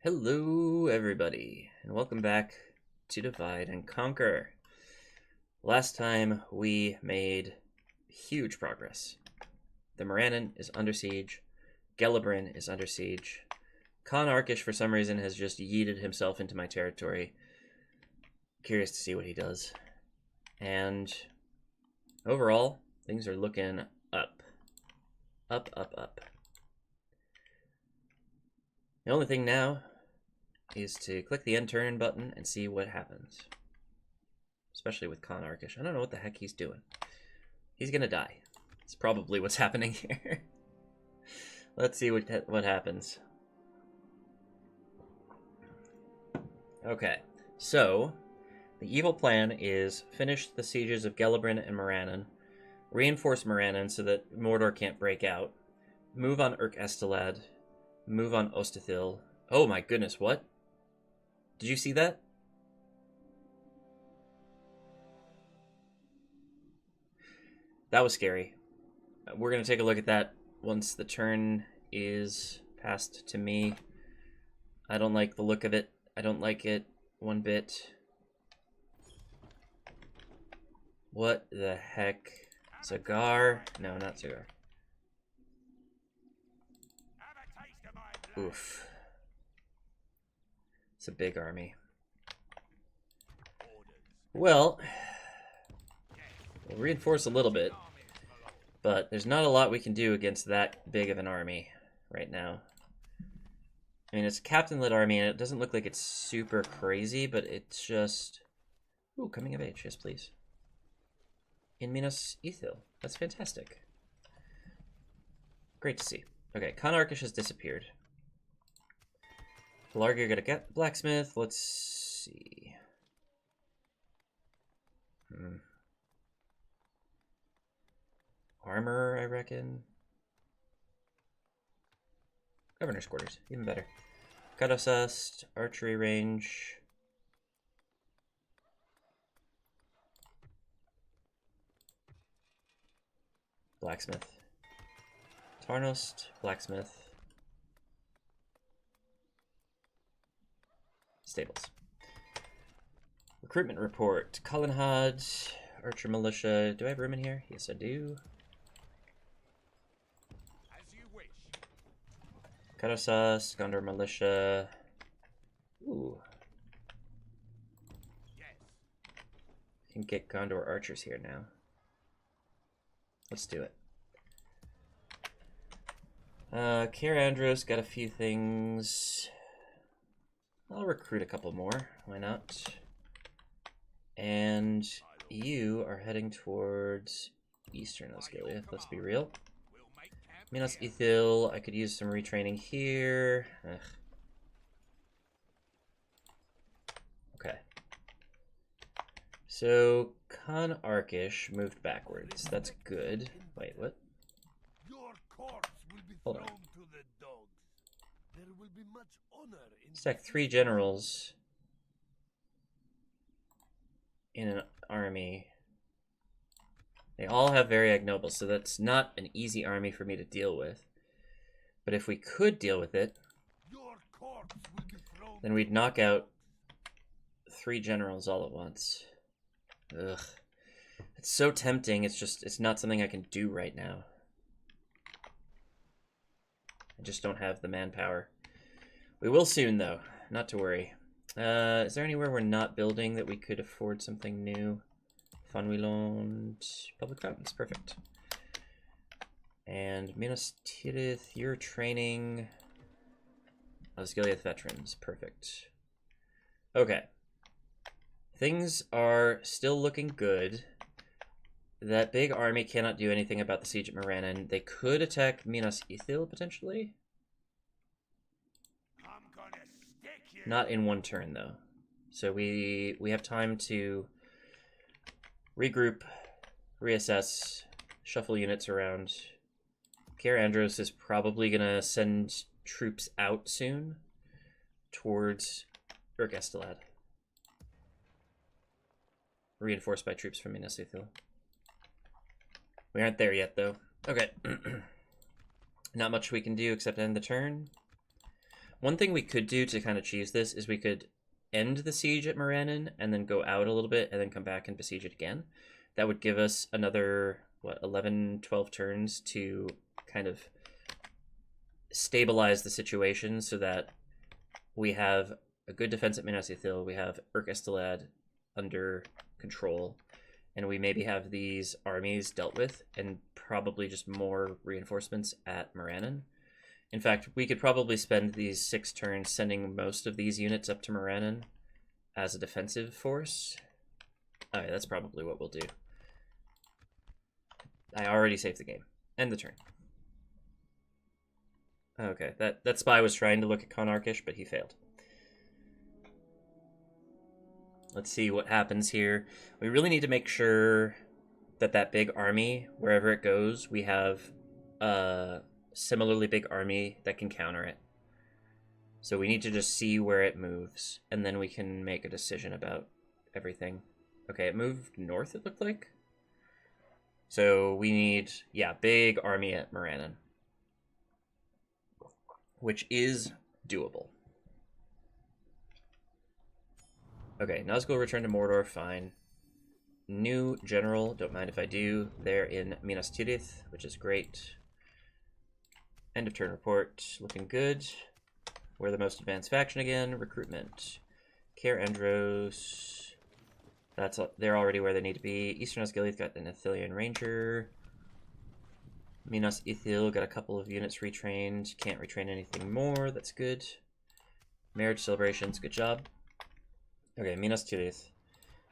Hello, everybody, and welcome back to Divide and Conquer. Last time we made huge progress. The Morannon is under siege. Gelibrin is under siege. Khan Arkish, for some reason, has just yeeted himself into my territory. Curious to see what he does. And overall, things are looking up. Up, up, up. The only thing now is to click the end turn button and see what happens. Especially with Khan Arkish. I don't know what the heck he's doing. He's gonna die. It's probably what's happening here. Let's see what happens. Okay, so the evil plan is finish the sieges of Gelibrin and Morannon, reinforce Morannon so that Mordor can't break out, move on Estelad, move on Ostithil. Oh my goodness, what? Did you see that? That was scary. We're going to take a look at that once the turn is passed to me. I don't like the look of it. I don't like it one bit. What the heck? Zagar? No, not Zagar. Oof. It's a big army. Well, we'll reinforce a little bit, but there's not a lot we can do against that big of an army right now. I mean, it's a captain-led army, and it doesn't look like it's super crazy, but it's just... Ooh, coming of age, yes please. In Minas Ithil. That's fantastic. Great to see. Okay, Khan Arkish has disappeared. Largir got a blacksmith. Let's see. Armor, I reckon. Governor's quarters, even better. Cutosust, archery range. Blacksmith. Tarnost, blacksmith. Stables. Recruitment report. Cullenhad, Archer Militia. Do I have room in here? Yes, I do. As you wish. Cutosust, Gondor Militia. Ooh. Yes. Can get Gondor archers here now. Let's do it. Kier Andros got a few things. I'll recruit a couple more. Why not? And you are heading towards Eastern Osgiliath. Let's be real. Minas Ithil. I could use some retraining here. Ugh. Okay. So Khan Arkish moved backwards. That's good. Wait, what? Your corpse will be Hold thrown on. to the dogs. There will be much honor in Stack 3 generals in an army. They all have Variag nobles, so that's not an easy army for me to deal with. But if we could deal with it, Your corpse will be thrown. then we'd knock out 3 generals all at once. Ugh. It's so tempting, it's not something I can do right now. I just don't have the manpower. We will soon, though. Not to worry. Is there anywhere we're not building that we could afford something new? Funwilond, Public Fountains, perfect. And Minas Tirith, you're training Osgiliath veterans, perfect. Okay. Things are still looking good. That big army cannot do anything about the siege at Morannon. They could attack Minas Ithil, potentially. I'm gonna stick you. Not in one turn, though. So we have time to regroup, reassess, shuffle units around. Kier Andros is probably going to send troops out soon towards Estelad. Reinforced by troops from Minas Ithil. We aren't there yet, though. Okay. Not much we can do except end the turn. one thing we could do to kind of cheese this is we could end the siege at Morannon and then go out a little bit and then come back and besiege it again. That would give us another, 11, 12 turns to kind of stabilize the situation so that we have a good defense at Minas Ithil, we have Arkish under control, and we maybe have these armies dealt with, and probably just more reinforcements at Morannon. In fact, we could probably spend these 6 turns sending most of these units up to Morannon as a defensive force. Oh, yeah, that's probably what we'll do. I already saved the game. End the turn. Okay, that spy was trying to look at Arkish, but he failed. Let's see what happens here. We really need to make sure that that big army, wherever it goes, we have a similarly big army that can counter it. So we need to just see where it moves, and then we can make a decision about everything. Okay, it moved north, it looked like. So we need, yeah, big army at Morannon, which is doable. Okay, Nazgul returned to Mordor, fine. New general, don't mind if I do. They're in Minas Tirith, which is great. End of turn report, looking good. We're the most advanced faction again. Recruitment. Care Andros. They're already where they need to be. Eastern Osgiliath got an Ithilian Ranger. Minas Ithil got a couple of units retrained. Can't retrain anything more. That's good. Marriage celebrations. Good job. Okay, Minas Tirith.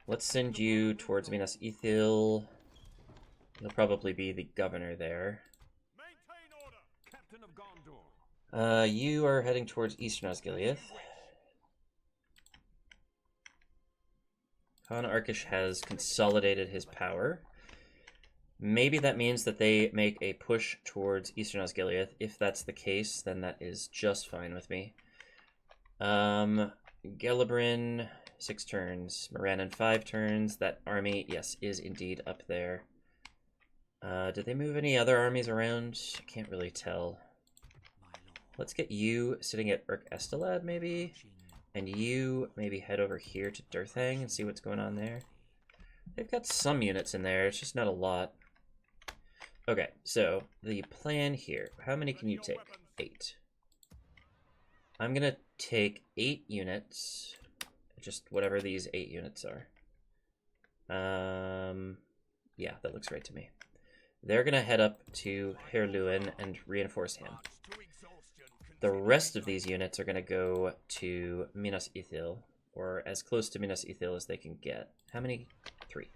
Let's send you towards Minas Ithil. You'll probably be the governor there. Maintain order, Captain of Gondor. You are heading towards Eastern Osgiliath. Arkish has consolidated his power. Maybe that means that they make a push towards Eastern Osgiliath. If that's the case, then that is just fine with me. Gelibrin, 6 turns. Morannon, 5 turns. That army, yes, is indeed up there. Did they move any other armies around? I can't really tell. Let's get you sitting at Arkish, maybe? And you maybe head over here to Durthang and see what's going on there. They've got some units in there, it's just not a lot. Okay, so the plan here. How many can you take? 8. I'm gonna take 8 units. Just whatever these 8 units are. Yeah, that looks right to me. They're gonna head up to Hirluin and reinforce him. The rest of these units are going to go to Minas Ithil, or as close to Minas Ithil as they can get. How many? 3.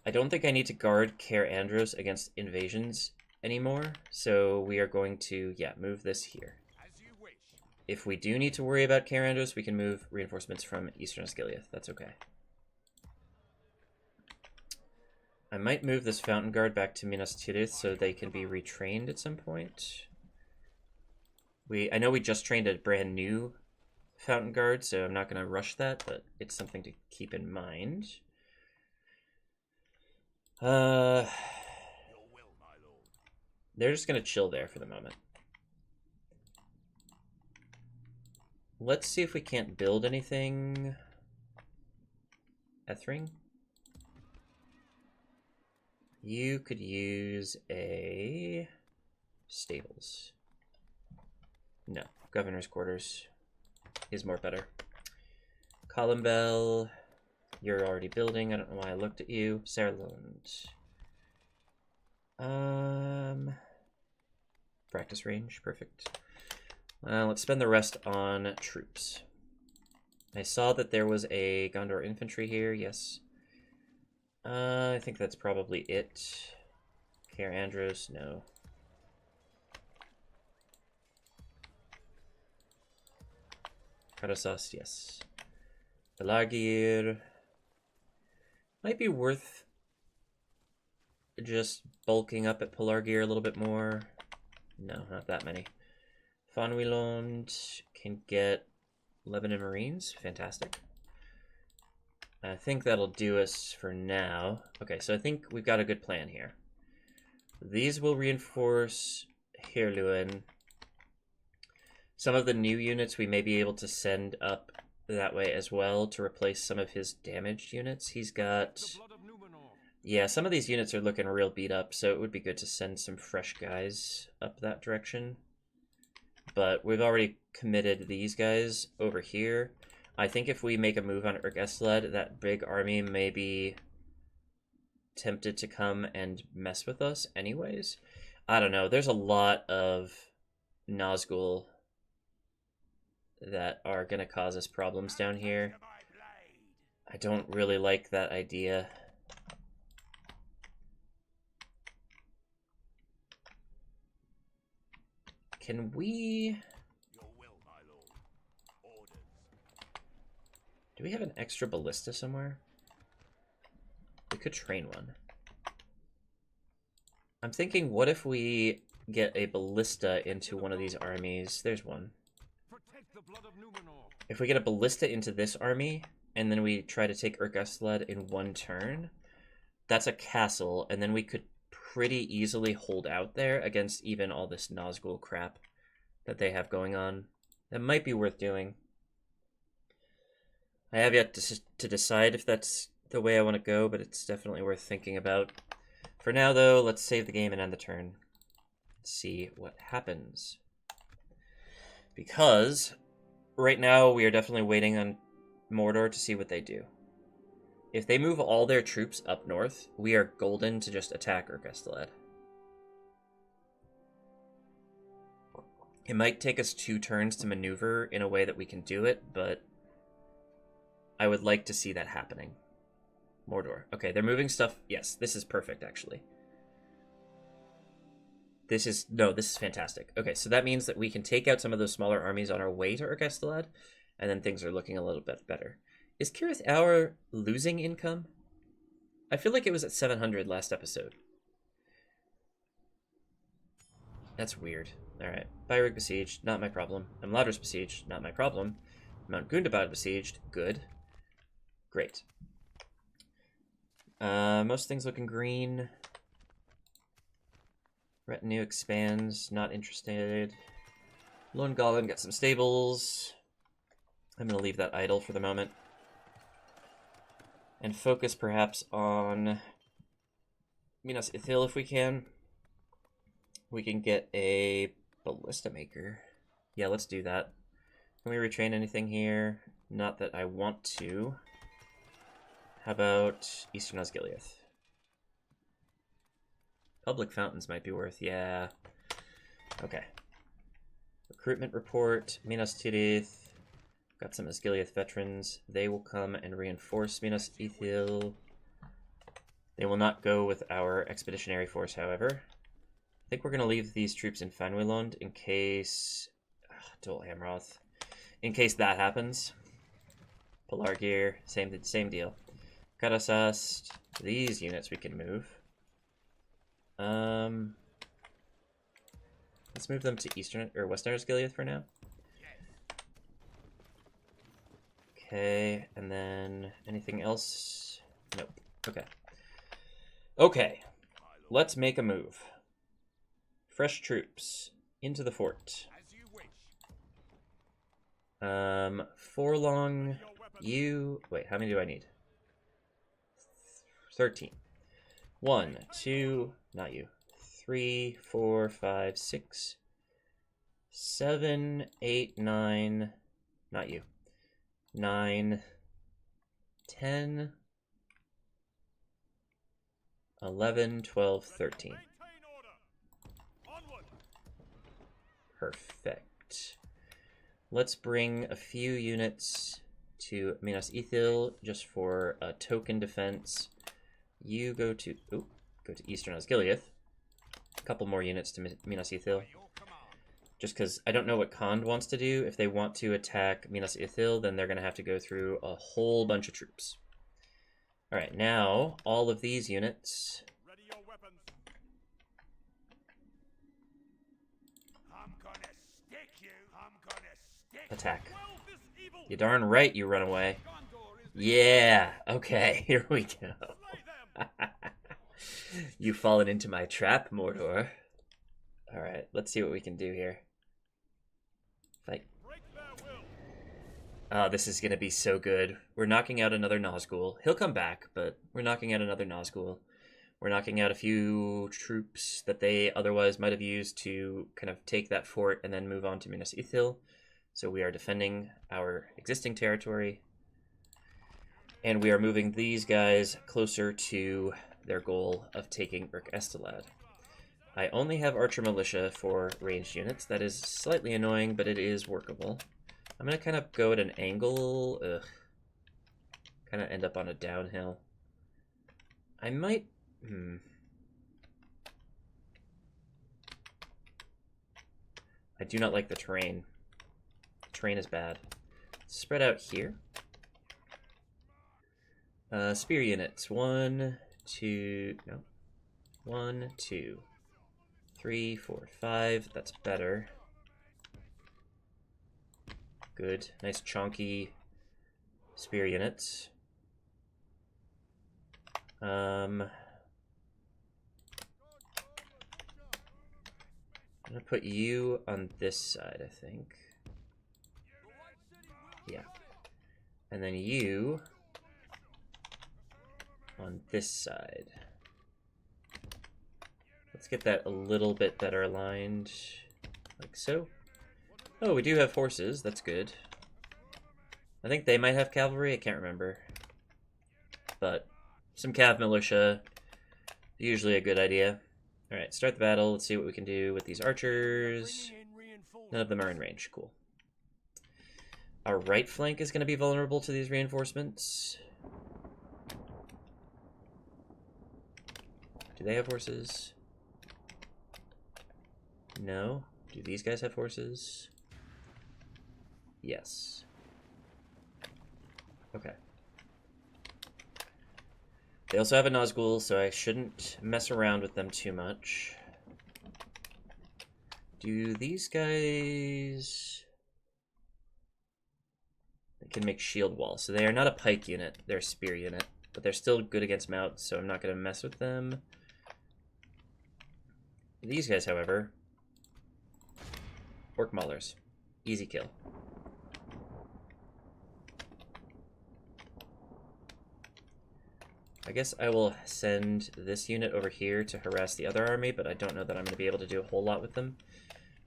I don't think I need to guard Care Andros against invasions anymore, so we are going to, yeah, move this here. If we do need to worry about Care Andros, we can move reinforcements from Eastern Osgiliath. That's okay. I might move this Fountain Guard back to Minas Tirith so they can be retrained at some point. I know we just trained a brand new Fountain Guard, so I'm not going to rush that, but it's something to keep in mind. They're just going to chill there for the moment. Let's see if we can't build anything. Ethring? You could use a stables. No, governor's quarters is more better. Columbell, you're already building. I don't know why I looked at you. Sarlund. Practice range, perfect. Let's spend the rest on troops. I saw that there was a Gondor infantry here, yes. I think that's probably it. Care Andros, no. Karasas, yes. Pelargir. Might be worth just bulking up at Pelargir a little bit more. No, not that many. Fonwilond can get Lebanon Marines. Fantastic. I think that'll do us for now. Okay, so I think we've got a good plan here. These will reinforce Hirluin. Some of the new units we may be able to send up that way as well to replace some of his damaged units. He's got... Yeah, some of these units are looking real beat up, so it would be good to send some fresh guys up that direction. But we've already committed these guys over here. I think if we make a move on Arkish, that big army may be tempted to come and mess with us anyways. I don't know. There's a lot of Nazgul that are going to cause us problems down here. I don't really like that idea. Can we... Do we have an extra ballista somewhere? We could train one. I'm thinking, what if we get a ballista into one of these armies? There's one. If we get a ballista into this army, and then we try to take Arkish in one turn, that's a castle, and then we could pretty easily hold out there against even all this Nazgul crap that they have going on. That might be worth doing. I have yet to decide if that's the way I want to go, but it's definitely worth thinking about. For now, though, let's save the game and end the turn. Let's see what happens. Because right now we are definitely waiting on Mordor to see what they do. If they move all their troops up north, we are golden to just attack Arkish. It might take us 2 turns to maneuver in a way that we can do it, but I would like to see that happening. Mordor. Okay, they're moving stuff. Yes, this is perfect, actually. This is fantastic. Okay, so that means that we can take out some of those smaller armies on our way to Arkish, and then things are looking a little bit better. Is Kirith Hour losing income? I feel like it was at 700 last episode. That's weird. Alright. Byrug besieged, not my problem. Amladris besieged, not my problem. Mount Gundabad besieged, good. Great. Most things looking green. Retinue expands, not interested. Lone Golem, got some stables. I'm going to leave that idle for the moment. And focus perhaps on Minas Ithil if we can. We can get a ballista maker. Yeah, let's do that. Can we retrain anything here? Not that I want to. How about Eastern Osgiliath? Public fountains might be worth, yeah. Okay. Recruitment report, Minas Tirith. Got some Osgiliath veterans. They will come and reinforce Minas Ithil. They will not go with our expeditionary force, however. I think we're going to leave these troops in Fanwilund in case... Dol Amroth. In case that happens. Pelargir, same deal. Karasast. These units we can move. Let's move them to Eastern or Western Osgiliath for now. Okay, and then anything else? Nope. Okay. Okay. Let's make a move. Fresh troops into the fort. Forlong, you... Wait, how many do I need? 13. 1, 2, not you. 3, 4, 5, 6, 7, 8, 9, not you. 9, 10, 11, 12, 13. Perfect. Let's bring a few units to Minas Ithil just for a token defense. You go to Eastern Osgiliath. A couple more units to Minas Ithil. Just because I don't know what Khand wants to do. If they want to attack Minas Ithil, then they're going to have to go through a whole bunch of troops. Alright, now all of these units... attack. You darn right you run away. Yeah, okay, here we go. You've fallen into my trap, Mordor. Alright, let's see what we can do here. If I This is going to be so good. We're knocking out another Nazgul. He'll come back, but we're knocking out another Nazgul. We're knocking out a few troops that they otherwise might have used to kind of take that fort and then move on to Minas Ithil. So we are defending our existing territory. And we are moving these guys closer to their goal of taking Urk Estelad. I only have Archer Militia for ranged units. That is slightly annoying, but it is workable. I'm going to kind of go at an angle. Kind of end up on a downhill. I might... I do not like the terrain. The terrain is bad. Spread out here. Spear units. 1, 2... No. 1, 2, 3, 4, 5. That's better. Good. Nice chunky spear units. I'm gonna put you on this side, I think. Yeah. And then you on this side. Let's get that a little bit better aligned, like so. Oh, we do have horses. That's good. I think they might have cavalry. I can't remember. But some cav militia, usually a good idea. All right, start the battle. Let's see what we can do with these archers. None of them are in range. Cool. Our right flank is going to be vulnerable to these reinforcements. Do they have horses? No. Do these guys have horses? Yes. Okay. They also have a Nazgul, so I shouldn't mess around with them too much. Do these guys... They can make shield wall. So they are not a pike unit, they're a spear unit. But they're still good against mounts, so I'm not going to mess with them. These guys, however... Orc Maulers. Easy kill. I guess I will send this unit over here to harass the other army, but I don't know that I'm going to be able to do a whole lot with them.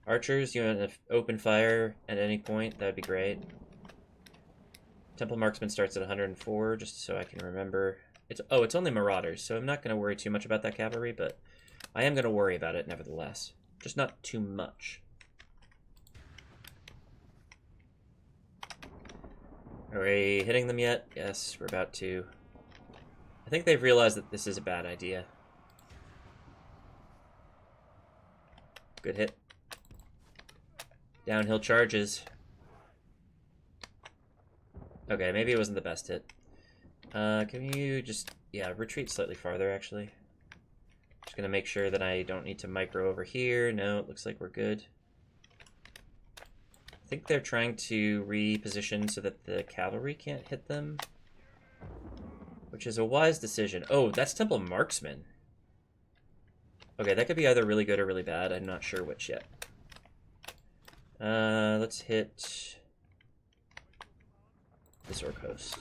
Archers, you want to open fire at any point? That would be great. Temple Marksman starts at 104, just so I can remember. It's only Marauders, so I'm not going to worry too much about that cavalry, but I am going to worry about it nevertheless. Just not too much. Are we hitting them yet? Yes, we're about to. I think they've realized that this is a bad idea. Good hit. Downhill charges. Okay, maybe it wasn't the best hit. Can you just, retreat slightly farther, actually. Just gonna make sure that I don't need to micro over here. No, it looks like we're good. I think they're trying to reposition so that the cavalry can't hit them. Which is a wise decision. Oh, that's Temple Marksman. Okay, that could be either really good or really bad. I'm not sure which yet. Let's hit this orc host.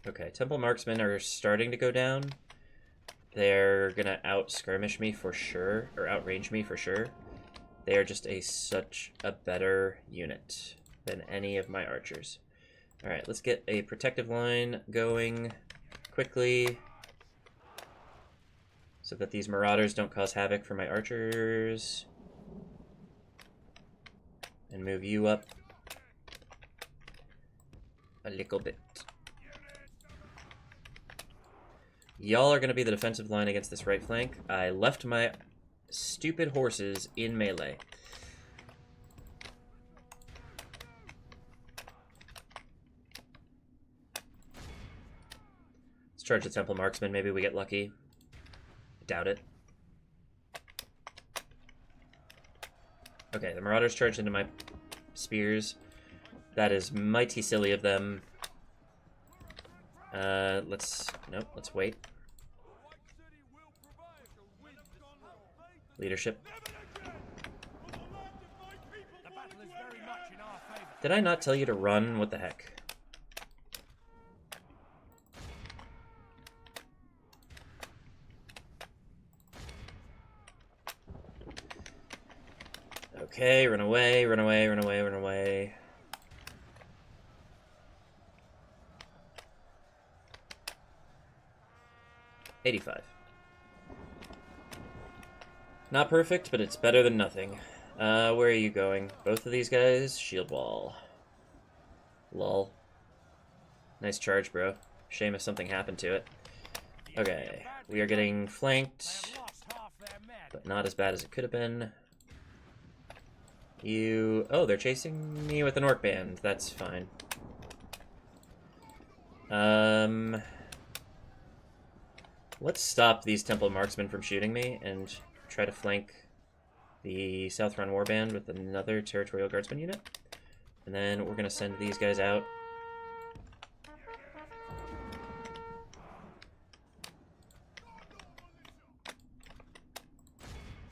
Okay, Temple Marksmen are starting to go down. They're gonna out-skirmish me for sure, or outrange me for sure. They are just such a better unit than any of my archers. Alright, let's get a protective line going quickly so that these marauders don't cause havoc for my archers. And move you up a little bit. Y'all are going to be the defensive line against this right flank. I left my stupid horses in melee. Let's charge the Temple Marksman. Maybe we get lucky. Doubt it. Okay, the Marauders charged into my spears. That is mighty silly of them. Let's wait. Leadership. The battle is very much in our favor. Did I not tell you to run? What the heck? Okay, run away, run away, run away, run away. $85. Not perfect, but it's better than nothing. Where are you going? Both of these guys? Shield wall. Lol. Nice charge, bro. Shame if something happened to it. Okay, we are getting flanked, but not as bad as it could have been. You... Oh, they're chasing me with an orc band. That's fine. Let's stop these temple marksmen from shooting me and try to flank the South Run Warband with another territorial guardsman unit. And then we're going to send these guys out.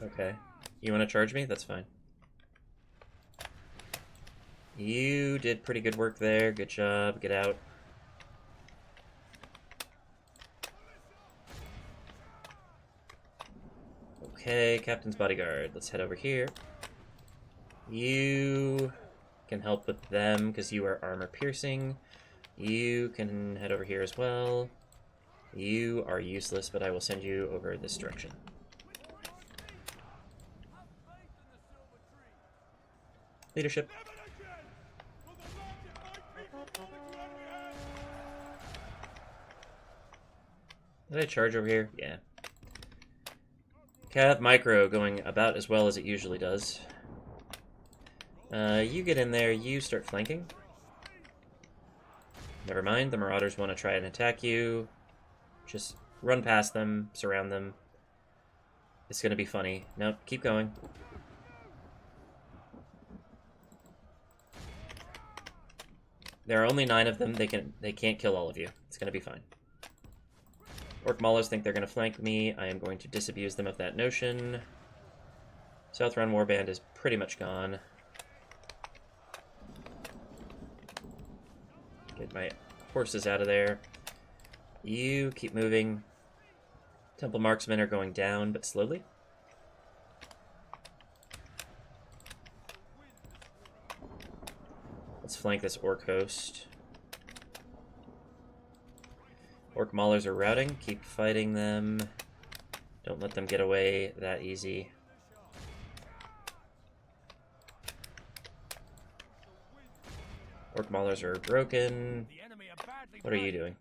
Okay. You want to charge me? That's fine. You did pretty good work there. Good job. Get out. Okay, Captain's Bodyguard. Let's head over here. You can help with them because you are armor piercing. You can head over here as well. You are useless, but I will send you over this direction. Leadership. Did I charge over here? Yeah. Cav Micro going about as well as it usually does. You get in there, you start flanking. Never mind, the Marauders want to try and attack you. Just run past them, surround them. It's gonna be funny. Nope, keep going. There are only 9 of them. They can't kill all of you. It's gonna be fine. Orc Maulers think they're gonna flank me. I am going to disabuse them of that notion. South Run Warband is pretty much gone. Get my horses out of there. You keep moving. Temple Marksmen are going down, but slowly. Let's flank this Orc host. Orc Maulers are routing. Keep fighting them. Don't let them get away that easy. Orc Maulers are broken. What are you doing?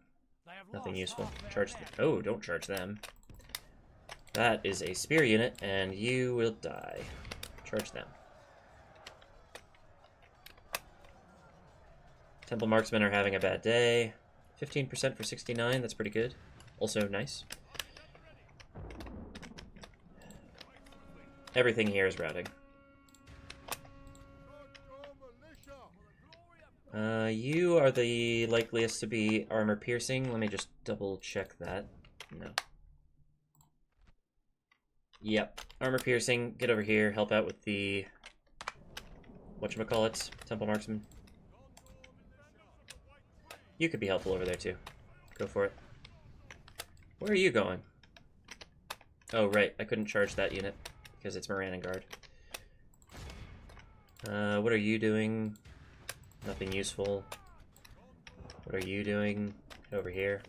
Nothing useful. Charge them. Oh, don't charge them. That is a spear unit, and you will die. Charge them. Temple Marksmen are having a bad day. 15% for 69, that's pretty good. Also nice. Everything here is routing. You are the likeliest to be armor piercing. Let me just double check that. No. Yep, armor piercing. Get over here, help out with the whatchamacallits, Temple Marksman. You could be helpful over there too. Go for it. Where are you going? Oh, right. I couldn't charge that unit because it's Moran and Guard. What are you doing? Nothing useful. What are you doing? Over here.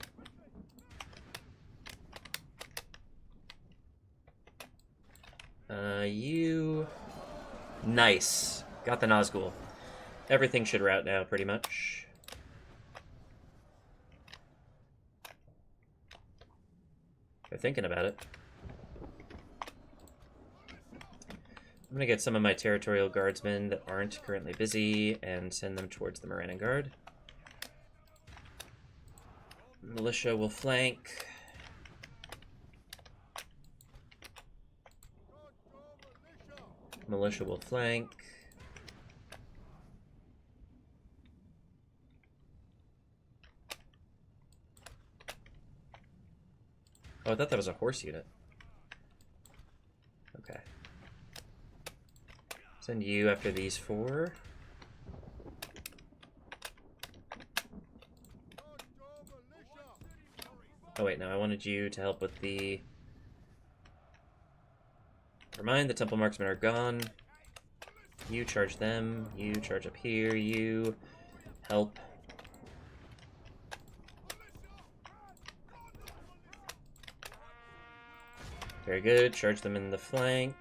You... Nice. Got the Nazgul. Everything should route now, pretty much. They're thinking about it. I'm gonna get some of my territorial guardsmen that aren't currently busy and send them towards the Moran Guard. Militia will flank. Militia will flank. Oh, I thought that was a horse unit. Okay. Send you after these 4. Oh wait, no, I wanted you to help with the... Never mind, the temple marksmen are gone. You charge them, you charge up here, you help. Very good, charge them in the flank.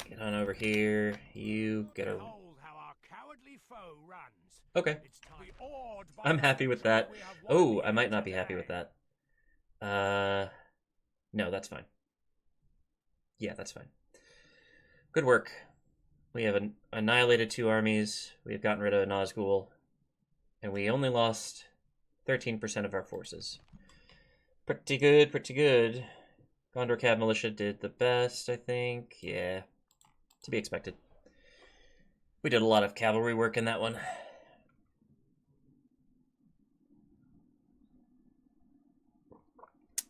Get on over here, you get a... Okay. I'm happy with that. Oh, I might not be happy with that. No, that's fine. Yeah, that's fine. Good work. We have annihilated 2 armies. We have gotten rid of an Osgul. And we only lost 13% of our forces. Pretty good, pretty good. Gondor Cav Militia did the best, I think. Yeah, to be expected. We did a lot of cavalry work in that one.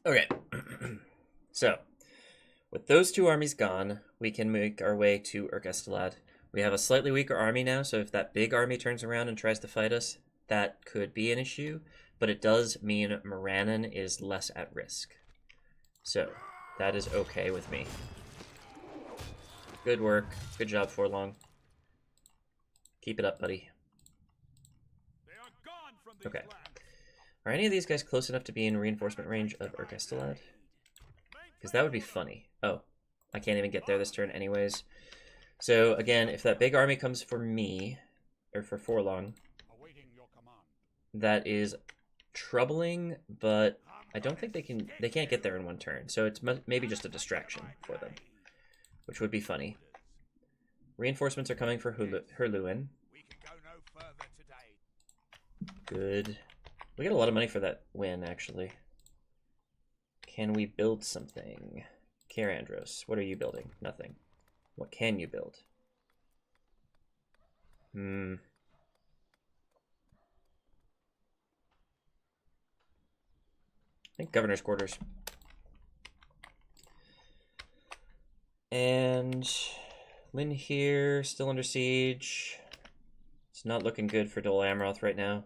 Okay. So, with those 2 armies gone, we can make our way to Osgiliath. We have a slightly weaker army now, so if that big army turns around and tries to fight us, that could be an issue, but it does mean Morannon is less at risk. So, that is okay with me. Good work. Good job, Forlong. Keep it up, buddy. Okay. Are any of these guys close enough to be in reinforcement range of Osgiliath? Because that would be funny. Oh, I can't even get there this turn anyways. So, again, if that big army comes for me, or for Forlong, that is troubling, but I don't think they can't get there in 1 turn. So it's maybe just a distraction for them, which would be funny. Reinforcements are coming for Hirluin. Good. We get a lot of money for that win, actually. Can we build something? Karandros, what are you building? Nothing. What can you build? I think Governor's Quarters. And Lynn here, still under siege. It's not looking good for Dol Amroth right now.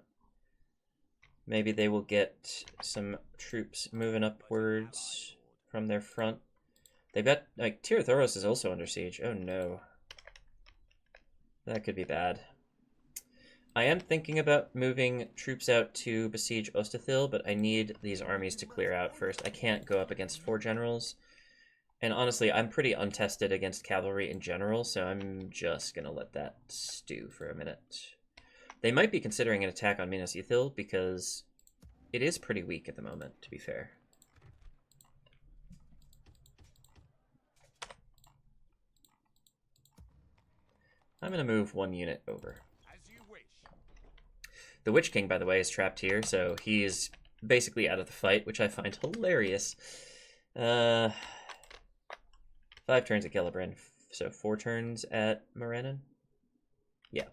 Maybe they will get some troops moving upwards from their front. They bet, like, Tir Thoros is also under siege. Oh no. That could be bad. I am thinking about moving troops out to besiege Ostathil, but I need these armies to clear out first. I can't go up against 4 generals. And honestly, I'm pretty untested against cavalry in general, so I'm just going to let that stew for a minute. They might be considering an attack on Minas Ithil, because it is pretty weak at the moment, to be fair. I'm going to move 1 unit over. The Witch King, by the way, is trapped here, so he is basically out of the fight, which I find hilarious. 5 turns at Gellibrand, so 4 turns at Morannon. Yeah.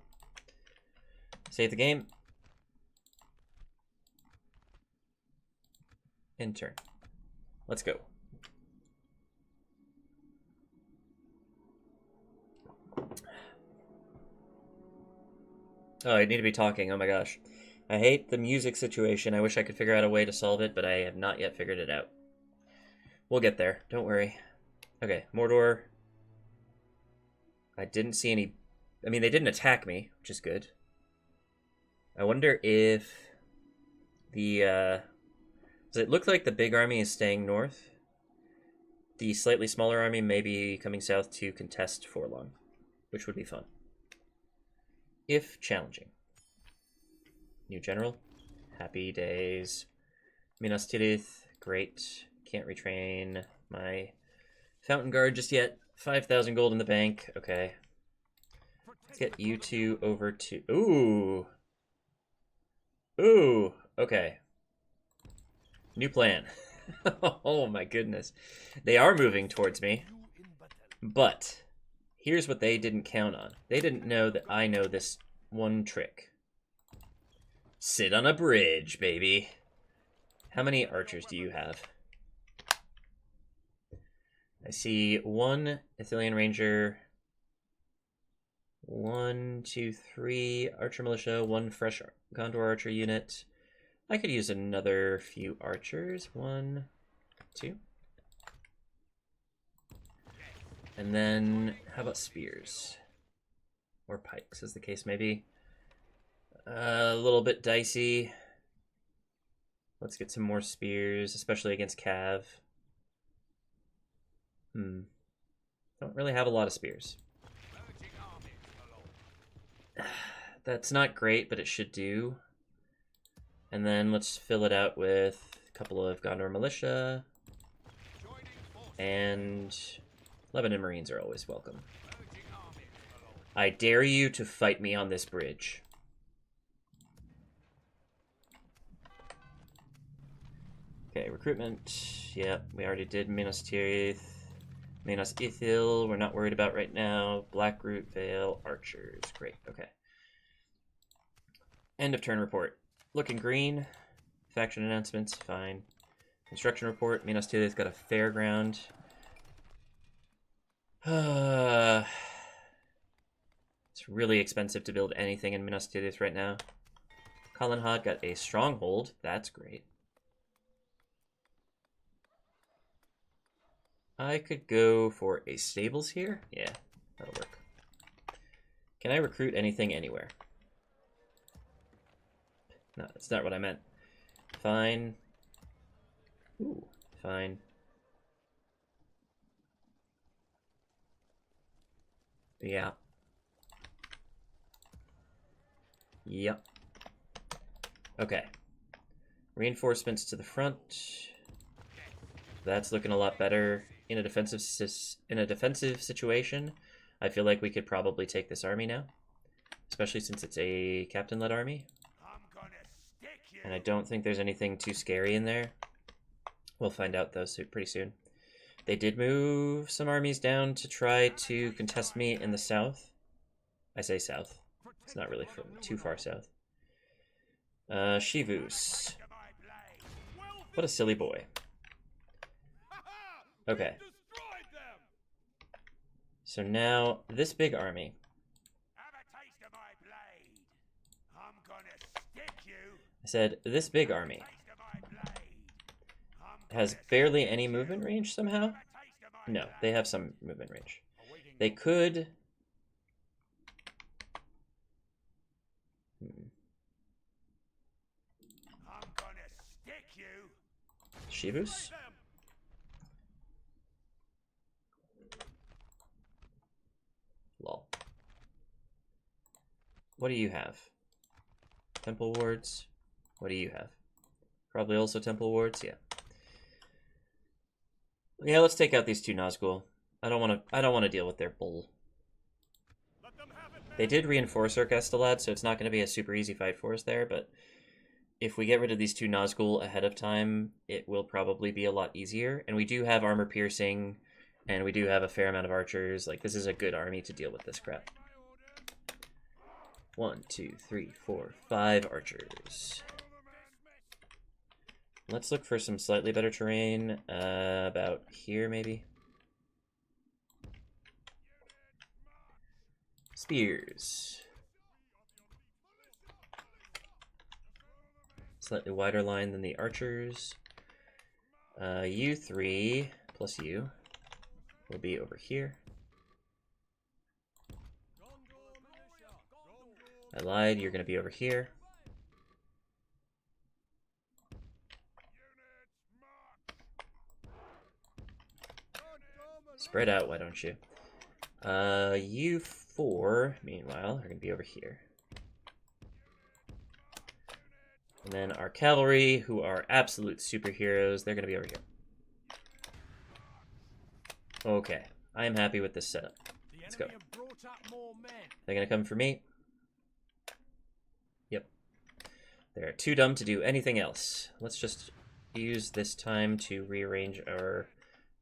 Save the game. End turn. Let's go. Oh, I need to be talking. Oh my gosh. I hate the music situation. I wish I could figure out a way to solve it, but I have not yet figured it out. We'll get there. Don't worry. Okay, Mordor. I didn't see any... I mean, they didn't attack me, which is good. I wonder if the... Does it look like the big army is staying north? The slightly smaller army may be coming south to contest Forlong, which would be fun. If challenging. New general. Happy days. Minas Tirith. Great. Can't retrain my Fountain Guard just yet. 5,000 gold in the bank. Okay. Let's get you 2 over to... Ooh. Ooh. Okay. New plan. Oh my goodness. They are moving towards me. But here's what they didn't count on. They didn't know that I know this one trick. Sit on a bridge, baby. How many archers do you have? I see one Ithilien Ranger, 1, 2, 3 Archer Militia, one fresh Gondor Archer unit. I could use another few archers. 1, 2. And then, how about spears? Or pikes, as the case may be. A little bit dicey. Let's get some more spears, especially against Cav. Don't really have a lot of spears. That's not great, but it should do. And then let's fill it out with a couple of Gondor Militia. And Lebanon Marines are always welcome. I dare you to fight me on this bridge. Okay, recruitment. Yep, we already did Minas Tirith. Minas Ithil, we're not worried about right now. Blackroot, Vale, Archers. Great, okay. End of turn report. Looking green. Faction announcements, fine. Construction report. Minas Tirith got a fairground. It's really expensive to build anything in Minas Tirith right now. Colin Hod got a stronghold. That's great. I could go for a stables here. Yeah, that'll work. Can I recruit anything anywhere? No, that's not what I meant. Fine. Ooh, fine. Yeah. Yep. Okay. Reinforcements to the front. That's looking a lot better. In a defensive situation, I feel like we could probably take this army now, especially since it's a captain-led army. And I don't think there's anything too scary in there. We'll find out, though, pretty soon. They did move some armies down to try to contest me in the south. I say south. It's not really from too far south. Shivus. What a silly boy. Okay. So now, this big army. I said, this big army has barely any movement range somehow? No, they have some movement range. They could... Shivus? Lol. What do you have? Temple wards? What do you have? Probably also temple wards, yeah. Yeah, let's take out these two Nazgul. I don't want to deal with their bull. They did reinforce our Castellad, so it's not going to be a super easy fight for us there, but if we get rid of these two Nazgul ahead of time, it will probably be a lot easier. And we do have armor piercing, and we do have a fair amount of archers. Like, this is a good army to deal with this crap. 1, 2, 3, 4, 5 archers. Let's look for some slightly better terrain. About here, maybe. Spears. Slightly wider line than the archers. You 3 plus you will be over here. I lied, you're going to be over here. Spread out, why don't you? You 4, meanwhile, are going to be over here. And then our cavalry, who are absolute superheroes, they're going to be over here. Okay, I am happy with this setup. Let's go. They're going to come for me. Yep. They're too dumb to do anything else. Let's just use this time to rearrange our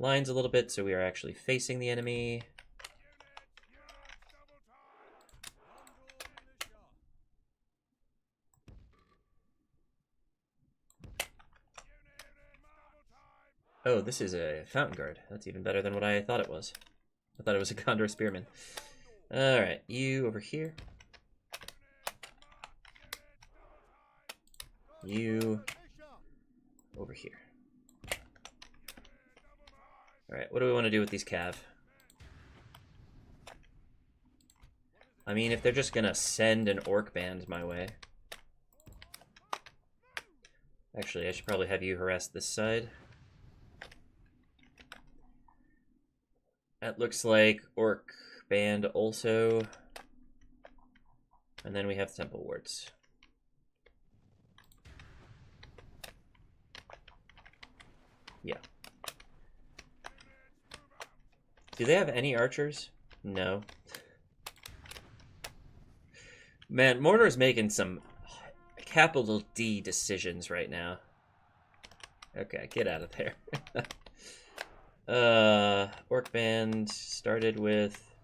lines a little bit so we are actually facing the enemy. Oh, this is a Fountain Guard. That's even better than what I thought it was. I thought it was a Gondor Spearman. Alright, you over here. You over here. Alright, what do we want to do with these cav? I mean, if they're just gonna send an orc band my way. Actually, I should probably have you harass this side. That looks like orc band also. And then we have temple wards. Yeah. Do they have any archers? No. Man, Mordor's making some capital D decisions right now. Okay, get out of there. Orc band started with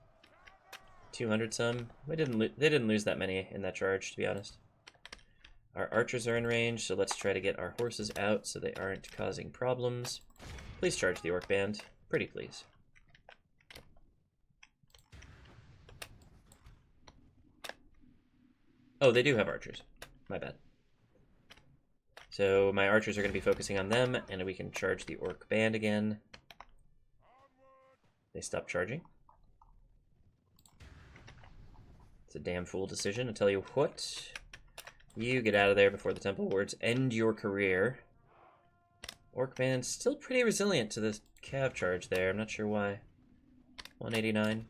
200 some. They didn't lose that many in that charge, to be honest. Our archers are in range, so let's try to get our horses out so they aren't causing problems. Please charge the orc band. Pretty please. Oh, they do have archers. My bad. So my archers are going to be focusing on them, and we can charge the orc band again. They stopped charging. It's a damn fool decision. I tell you what. You get out of there before the temple wards end your career. Orc band still pretty resilient to this cav charge there. I'm not sure why. 189.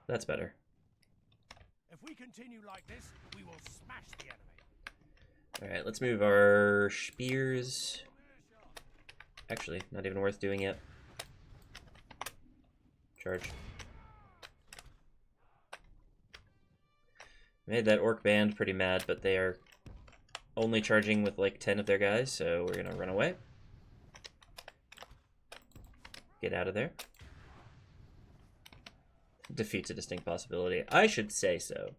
That's better. If we continue like this, we will smash the enemy. Alright, let's move our spears. Actually, not even worth doing yet. Charge. Made that orc band pretty mad, but they are only charging with like 10 of their guys, so we're gonna run away. Get out of there. Defeats a distinct possibility. I should say so.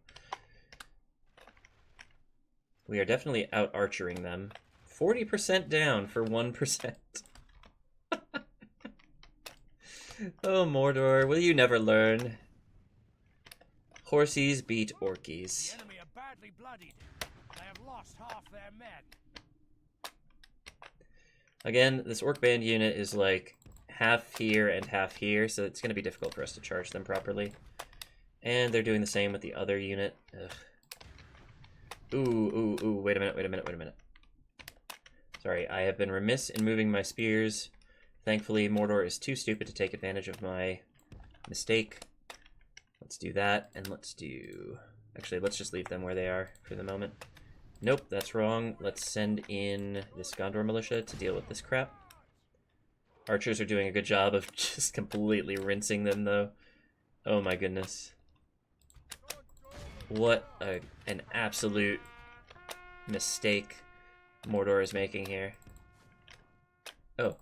We are definitely out-archering them. 40% down for 1%. Oh, Mordor, will you never learn? Horsies beat orkies. The enemy are badly bloodied. They have lost half their men. Again, this orc band unit is like half here and half here, so it's going to be difficult for us to charge them properly. And they're doing the same with the other unit. Ugh. Ooh, wait a minute. Sorry, I have been remiss in moving my spears. Thankfully, Mordor is too stupid to take advantage of my mistake. Let's do that, and let's do... Actually, let's just leave them where they are for the moment. Nope, that's wrong. Let's send in this Gondor militia to deal with this crap. Archers are doing a good job of just completely rinsing them, though. Oh my goodness. What an absolute mistake Mordor is making here. Oh.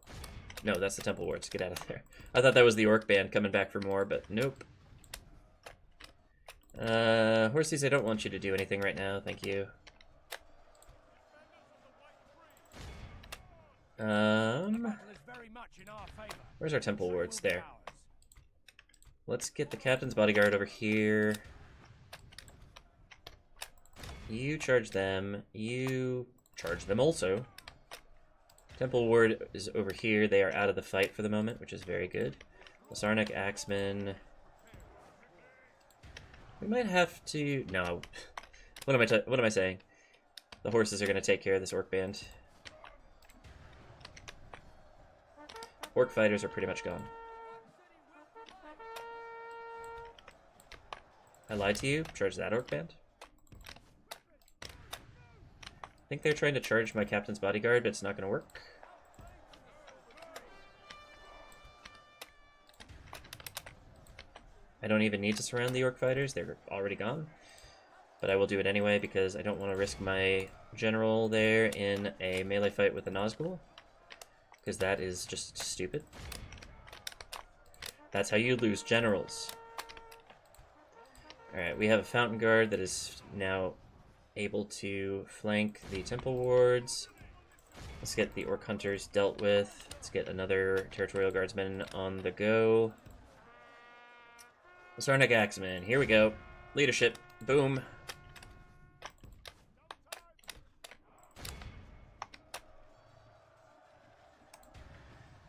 No, that's the temple wards. Get out of there. I thought that was the orc band coming back for more, but nope. Horsies, I don't want you to do anything right now. Thank you. Where's our temple wards? There. Let's get the captain's bodyguard over here. You charge them. You charge them also. Temple ward is over here. They are out of the fight for the moment, which is very good. The Sarnak Axemen. We might have to... No. What am I saying? The horses are going to take care of this orc band. Orc fighters are pretty much gone. I lied to you. Charge that orc band. I think they're trying to charge my captain's bodyguard, but it's not going to work. I don't even need to surround the orc fighters. They're already gone. But I will do it anyway because I don't want to risk my general there in a melee fight with a Nazgul. Because that is just stupid. That's how you lose generals. Alright, we have a Fountain Guard that is now able to flank the temple wards. Let's get the Orc Hunters dealt with. Let's get another Territorial Guardsman on the go. The Sarnak Axeman. Here we go. Leadership. Boom.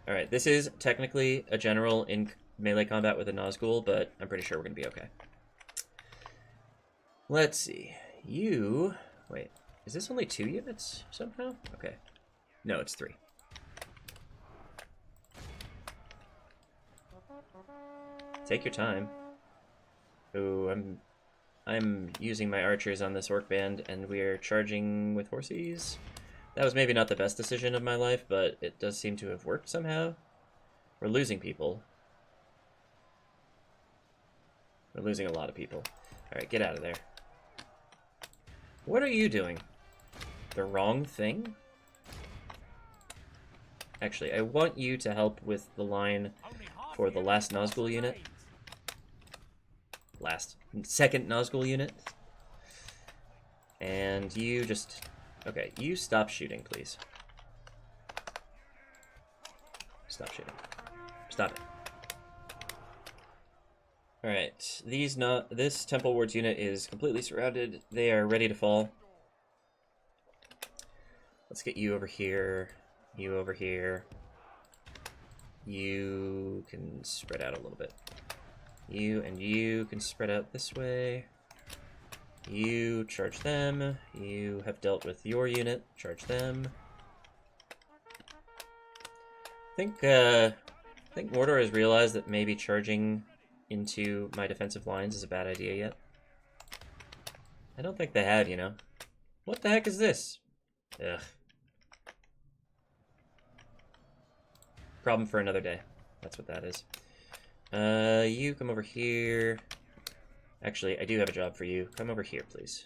Alright, this is technically a general in melee combat with a Nazgul, but I'm pretty sure we're going to be okay. Let's see. You... Wait, is this only 2 units somehow? Okay. No, it's 3. Take your time. Ooh, I'm using my archers on this orc band, and we're charging with horses. That was maybe not the best decision of my life, but it does seem to have worked somehow. We're losing people. We're losing a lot of people. Alright, get out of there. What are you doing? The wrong thing? Actually, I want you to help with the line for the last Nazgul unit. Second Nazgul unit. And you just... Okay, you stop shooting, please. Stop shooting. Stop it. Alright, this Temple Wards unit is completely surrounded. They are ready to fall. Let's get you over here. You over here. You can spread out a little bit. You and you can spread out this way. You charge them. You have dealt with your unit. Charge them. I think Mordor has realized that maybe charging into my defensive lines is a bad idea yet. I don't think they have, you know. What the heck is this? Ugh. Problem for another day. That's what that is. You come over here. Actually, I do have a job for you. Come over here, please.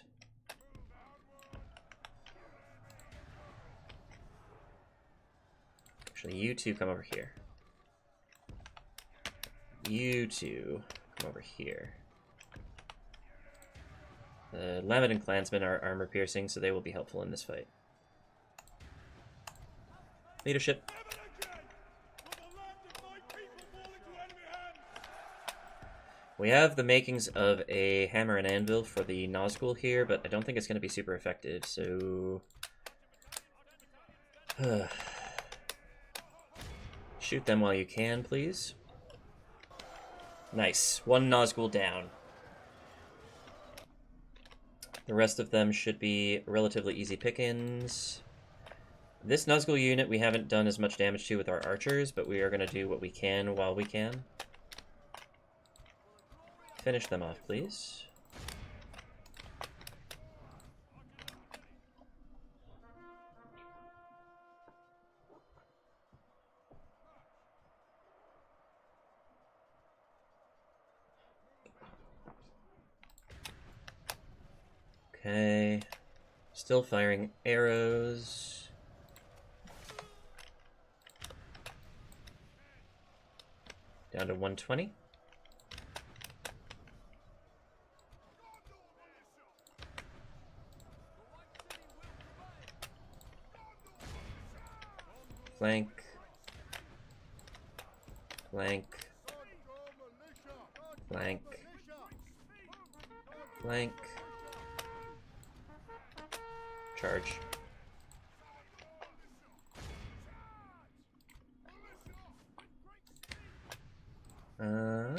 Actually, you two come over here. You two come over here. The Lamed clansmen are armor-piercing, so they will be helpful in this fight. Leadership. We have the makings of a hammer and anvil for the Nazgul here, but I don't think it's going to be super effective, so... Shoot them while you can, please. Nice. 1 Nazgul down. The rest of them should be relatively easy pickings. This Nazgul unit we haven't done as much damage to with our archers, but we are going to do what we can while we can. Finish them off, please. Okay. Still firing arrows. Down to 120. Flank. Flank. Flank. Flank. Charge. Are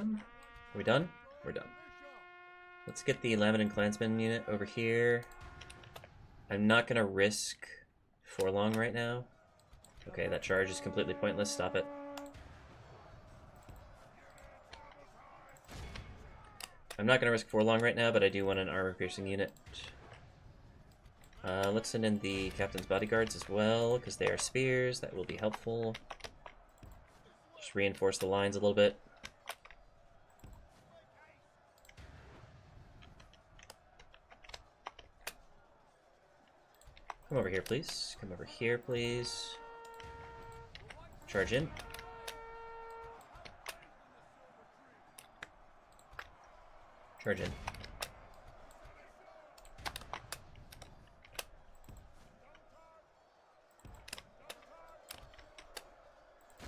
we done? We're done. Let's get the Lamed clansman unit over here. I'm not gonna risk Forlong right now. Okay, that charge is completely pointless. Stop it. I'm not gonna risk Forlong right now, but I do want an armor-piercing unit. Let's send in the captain's bodyguards as well, because they are spears. That will be helpful. Just reinforce the lines a little bit. Come over here, please. Come over here, please. Charge in. Charge in.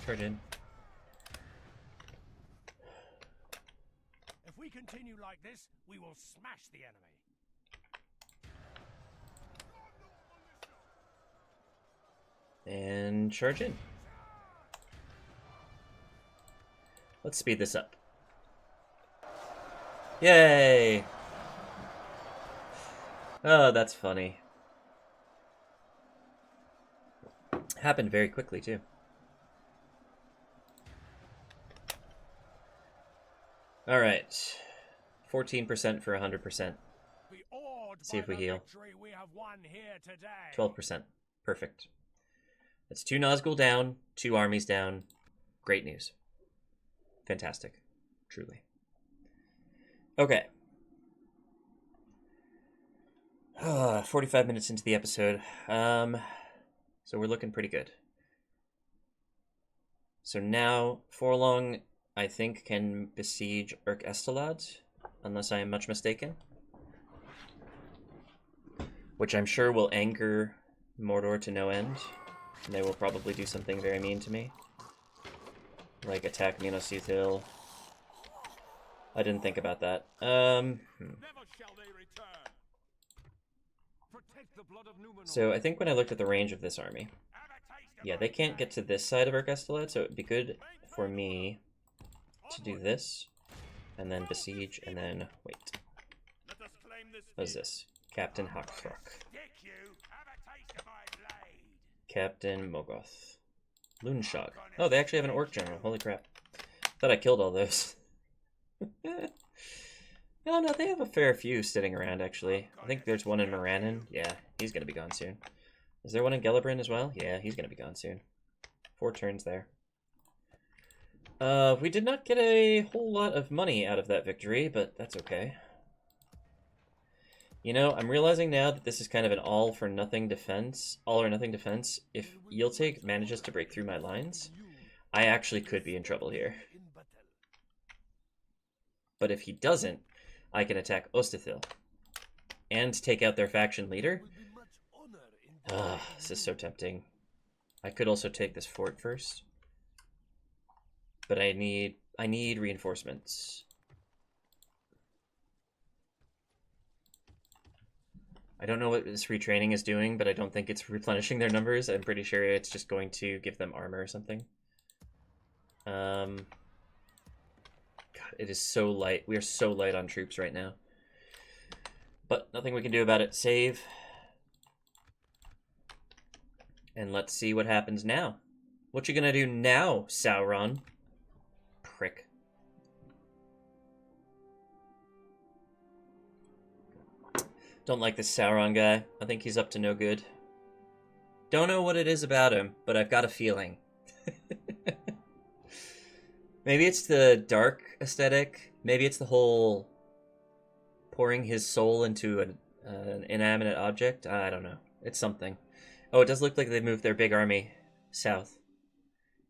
Charge in. If we continue like this, we will smash the enemy. And charge in. Let's speed this up. Yay! Oh, that's funny. Happened very quickly, too. Alright. 14% for 100%. See if we heal. 12%. Perfect. That's 2 Nazgul down, 2 armies down. Great news. Fantastic. Truly. Okay. 45 minutes into the episode. So we're looking pretty good. So now, Forlong, I think, can besiege Arkish, unless I am much mistaken. Which I'm sure will anger Mordor to no end. And they will probably do something very mean to me. Like attack Minas Ithil. I didn't think about that. So I think when I looked at the range of this army, yeah, they can't get to this side of Arkish, so it would be good for me to do this, and then besiege, and then wait. What is this? Captain Hakfrock. Captain Mogoth. Loonshog. Oh, they actually have an orc general. Holy crap. Thought I killed all those. No, they have a fair few sitting around, actually. I think there's one in Morannon. Yeah, he's going to be gone soon. Is there one in Gellibrand as well? Yeah, he's going to be gone soon. 4 turns there. We did not get a whole lot of money out of that victory, but that's okay. You know, I'm realizing now that this is kind of an all-for-nothing defense. All-or-nothing defense. If Yiltig manages to break through my lines, I actually could be in trouble here. But if he doesn't, I can attack Ostithil and take out their faction leader. This is so tempting. I could also take this fort first, but I need reinforcements. I don't know what this retraining is doing, but I don't think it's replenishing their numbers. I'm pretty sure it's just going to give them armor or something. God, it is so light. We are so light on troops right now. But nothing we can do about it. Save. And let's see what happens now. What you gonna do now, Sauron? Prick. Don't like this Sauron guy. I think he's up to no good. Don't know what it is about him, but I've got a feeling. Maybe it's the dark aesthetic. Maybe it's the whole pouring his soul into an inanimate object. I don't know. It's something. Oh, it does look like they've moved their big army south.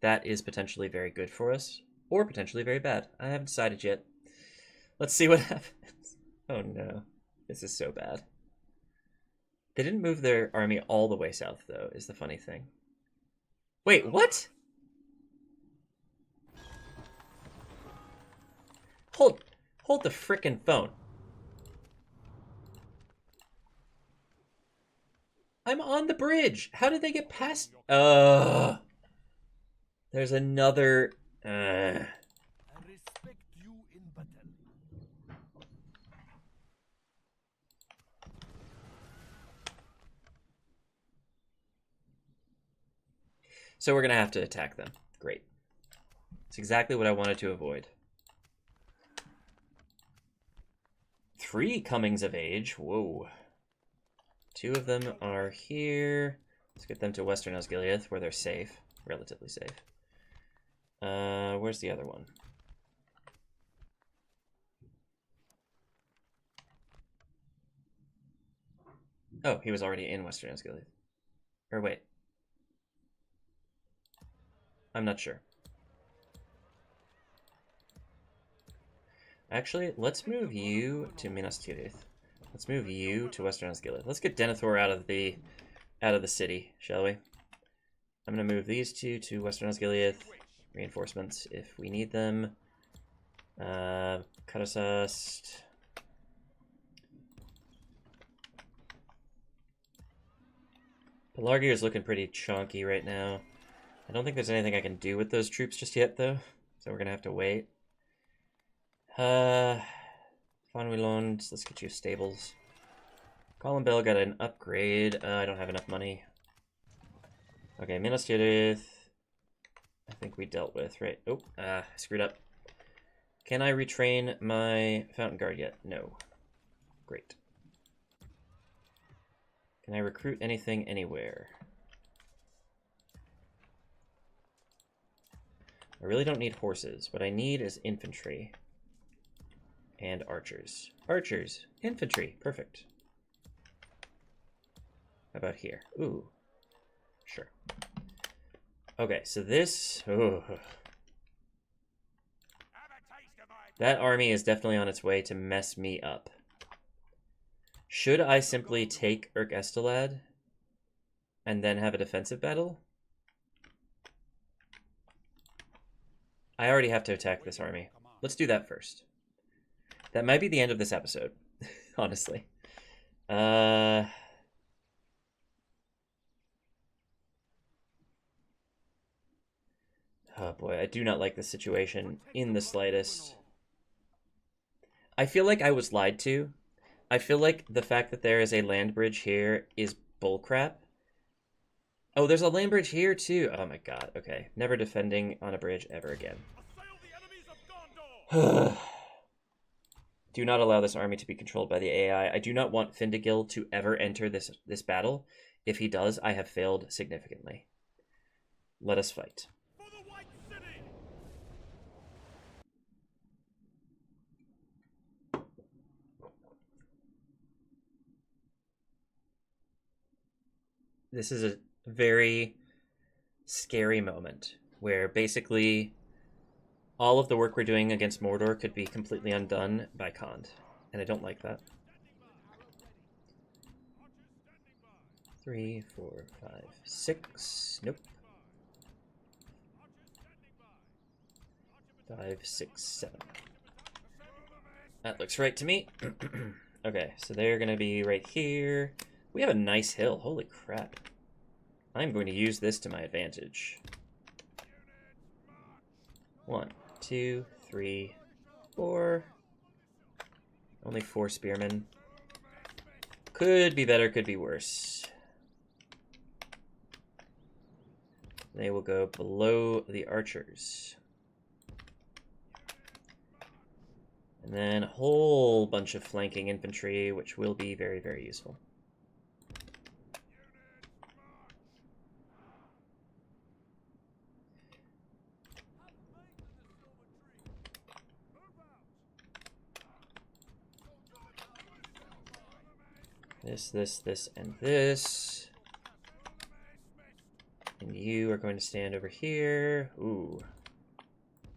That is potentially very good for us, or potentially very bad. I haven't decided yet. Let's see what happens. Oh no. This is so bad. They didn't move their army all the way south, though, is the funny thing. Wait, what? Hold the frickin' phone. I'm on the bridge. How did they get past? There's another. I respect you in battle. So we're gonna have to attack them. Great. It's exactly what I wanted to avoid. 3 comings of age. Whoa. 2 of them are here. Let's get them to Western Osgiliath, where they're safe. Relatively safe. Where's the other one? Oh, he was already in Western Osgiliath. Or wait. I'm not sure. Actually, let's move you to Minas Tirith. Let's move you to Western Osgiliath. Let's get Denethor out of the city, shall we? I'm gonna move these 2 to Western Osgiliath. reinforcements if we need them. Cutasust. Pelargir is looking pretty chunky right now. I don't think there's anything I can do with those troops just yet, though. So we're going to have to wait. Fonwilond, let's get you stables. Colin Bell got an upgrade. I don't have enough money. Okay, Minas Tirith. I think we dealt with, right? Oh, I screwed up. Can I retrain my Fountain Guard yet? No. Great. Can I recruit anything anywhere? I really don't need horses. What I need is infantry. And archers. Archers. Infantry. Perfect. How about here? Ooh. Sure. Okay, so this... Oh. That army is definitely on its way to mess me up. Should I simply take Estelad and then have a defensive battle? I already have to attack this army. Let's do that first. That might be the end of this episode, honestly. Oh boy, I do not like this situation in the slightest. I feel like I was lied to. I feel like the fact that there is a land bridge here is bullcrap. Oh, there's a land bridge here too. Oh my god, okay. Never defending on a bridge ever again. Do not allow this army to be controlled by the AI. I do not want Findegil to ever enter this battle. If he does, I have failed significantly. Let us fight. This is a very scary moment where basically all of the work we're doing against Mordor could be completely undone by Khand, and I don't like that. 3, 4, 5, 6. Nope. 5, 6, 7. That looks right to me. Okay, so they're going to be right here. We have a nice hill. Holy crap. I'm going to use this to my advantage. 1, 2, 3, 4. Only 4 spearmen. Could be better, could be worse. They will go below the archers. And then a whole bunch of flanking infantry, which will be very, very useful. This, and this. And you are going to stand over here. Ooh.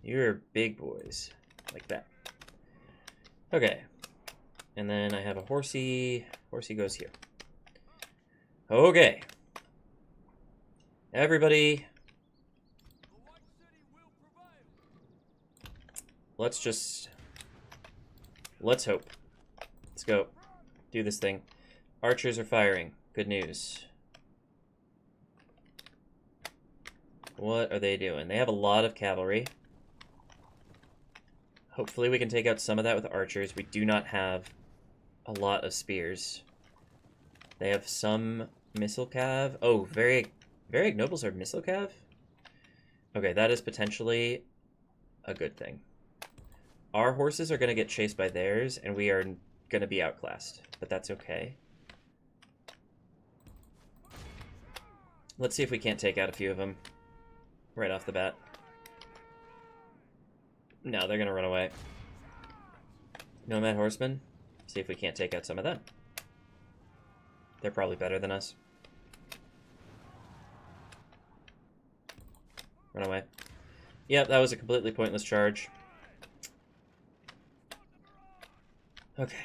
You're big boys. Like that. Okay. And then I have a horsey. Horsey goes here. Okay. Everybody. Let's hope. Let's go. Do this thing. Archers are firing. Good news. What are they doing? They have a lot of cavalry. Hopefully we can take out some of that with archers. We do not have a lot of spears. They have some missile cav. Oh, very nobles are missile cav? Okay, that is potentially a good thing. Our horses are going to get chased by theirs, and we are going to be outclassed. But that's okay. Let's see if we can't take out a few of them right off the bat. No, they're going to run away. Nomad horsemen. See if we can't take out some of them. They're probably better than us. Run away. Yep, that was a completely pointless charge. Okay.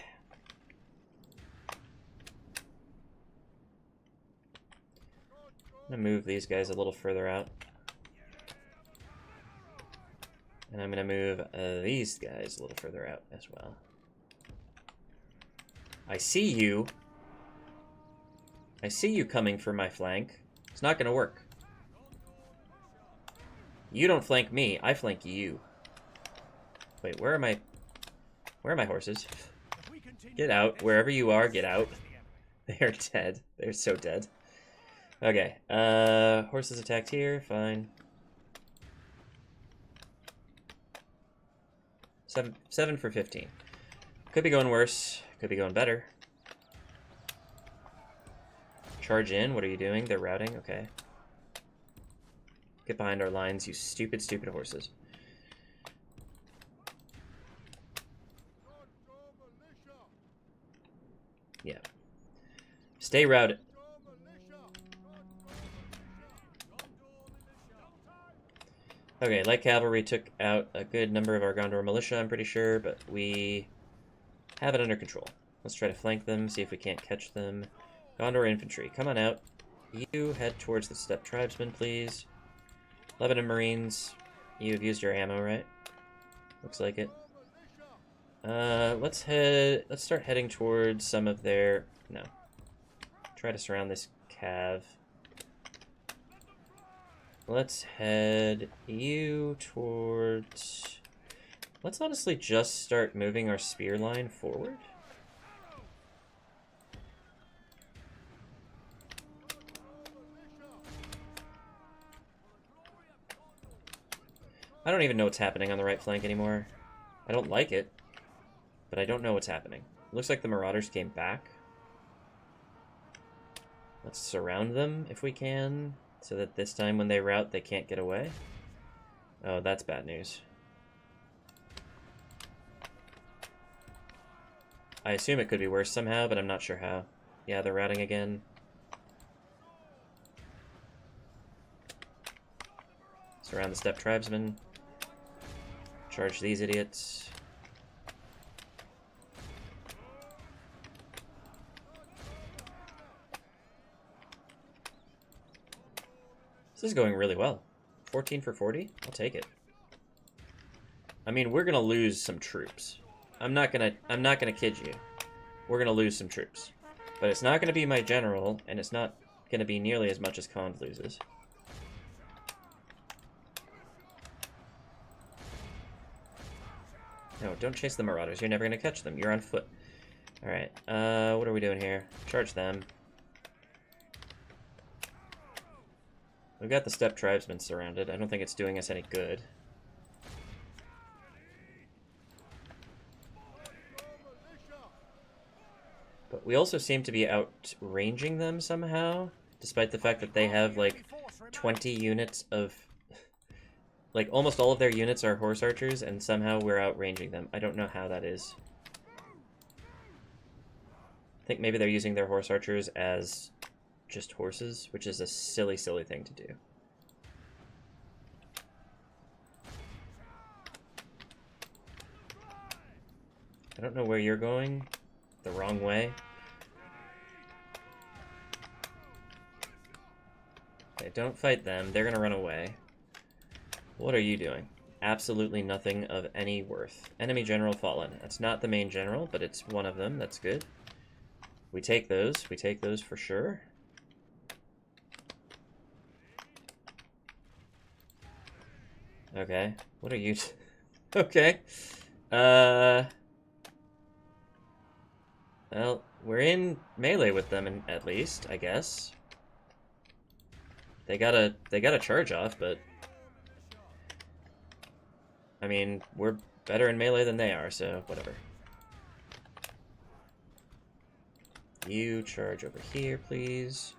I'm gonna move these guys a little further out. And I'm going to move these guys a little further out as well. I see you. I see you coming for my flank. It's not going to work. You don't flank me. I flank you. Wait, where are my horses? Get out. Wherever you are, get out. They are dead. They're so dead. Okay. Horses attacked here. Fine. 7 for 15. Could be going worse. Could be going better. Charge in. What are you doing? They're routing. Okay. Get behind our lines, you stupid, stupid horses. Yeah. Stay routed. Okay, light cavalry took out a good number of our Gondor militia, I'm pretty sure, but we have it under control. Let's try to flank them, see if we can't catch them. Gondor infantry, come on out. You head towards the steppe tribesmen, please. Lebanon Marines, you've used your ammo, right? Looks like it. Let's start heading towards some of their... No. Try to surround this cav. Let's head you towards... Let's honestly just start moving our spear line forward. I don't even know what's happening on the right flank anymore. I don't like it, but I don't know what's happening. Looks like the Marauders came back. Let's surround them if we can, so that this time when they rout, they can't get away. Oh, that's bad news. I assume it could be worse somehow, but I'm not sure how. Yeah, they're routing again. Surround the steppe tribesmen. Charge these idiots. This is going really well. 14 for 40? I'll take it. I mean, we're gonna lose some troops. I'm not gonna kid you. We're gonna lose some troops. But it's not gonna be my general, and it's not gonna be nearly as much as Khand loses. No, don't chase the Marauders. You're never gonna catch them. You're on foot. Alright, what are we doing here? Charge them. We've got the steppe tribesmen surrounded. I don't think it's doing us any good. But we also seem to be outranging them somehow, despite the fact that they have, like, 20 units of... Like, almost all of their units are horse archers, and somehow we're outranging them. I don't know how that is. I think maybe they're using their horse archers as just horses, which is a silly, silly thing to do. I don't know where you're going. The wrong way. Okay, don't fight them. They're gonna run away. What are you doing? Absolutely nothing of any worth. Enemy general fallen. That's not the main general, but it's one of them. That's good. We take those. We take those for sure. Okay. What are you... Okay. Well, we're in melee with them, at least, I guess. They got a charge off, but... I mean, we're better in melee than they are, so whatever. You charge over here, please.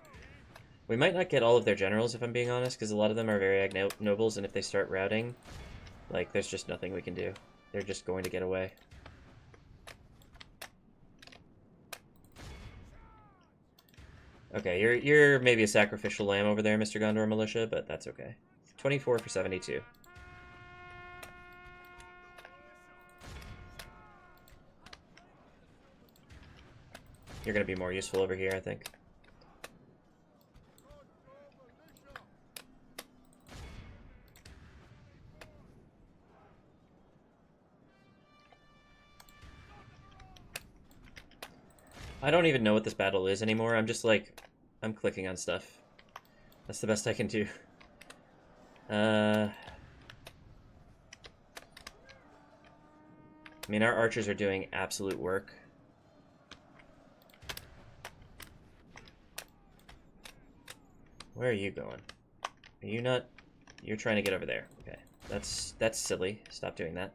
We might not get all of their generals, if I'm being honest, because a lot of them are very nobles, and if they start routing, like, there's just nothing we can do. They're just going to get away. Okay, you're maybe a sacrificial lamb over there, Mr. Gondor Militia, but that's okay. 24 for 72. You're going to be more useful over here, I think. I don't even know what this battle is anymore. I'm just like, I'm clicking on stuff. That's the best I can do. I mean, our archers are doing absolute work. Where are you going? Are you not... You're trying to get over there. Okay. That's silly. Stop doing that.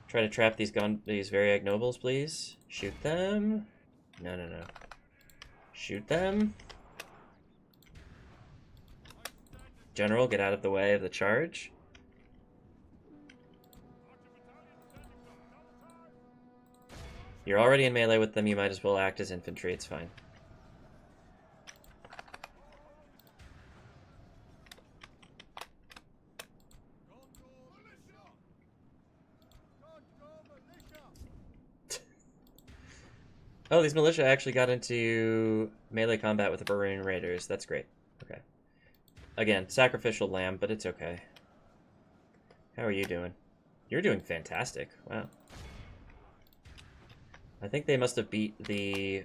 Try to trap these Variag nobles, please. Shoot them. No, no, no. Shoot them. General, get out of the way of the charge. You're already in melee with them. You might as well act as infantry. It's fine. Oh, these militia actually got into melee combat with the Varoon Raiders. That's great. Okay. Again, sacrificial lamb, but it's okay. How are you doing? You're doing fantastic. Wow. I think they must have beat the...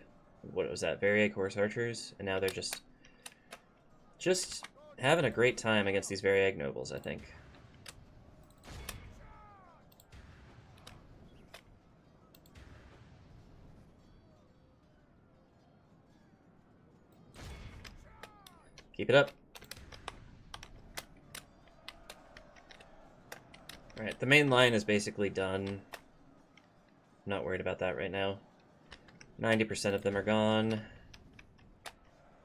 What was that? Variag Horse Archers? And now they're just having a great time against these Variag Nobles, I think. Keep it up. Alright, the main line is basically done. I'm not worried about that right now. 90% of them are gone.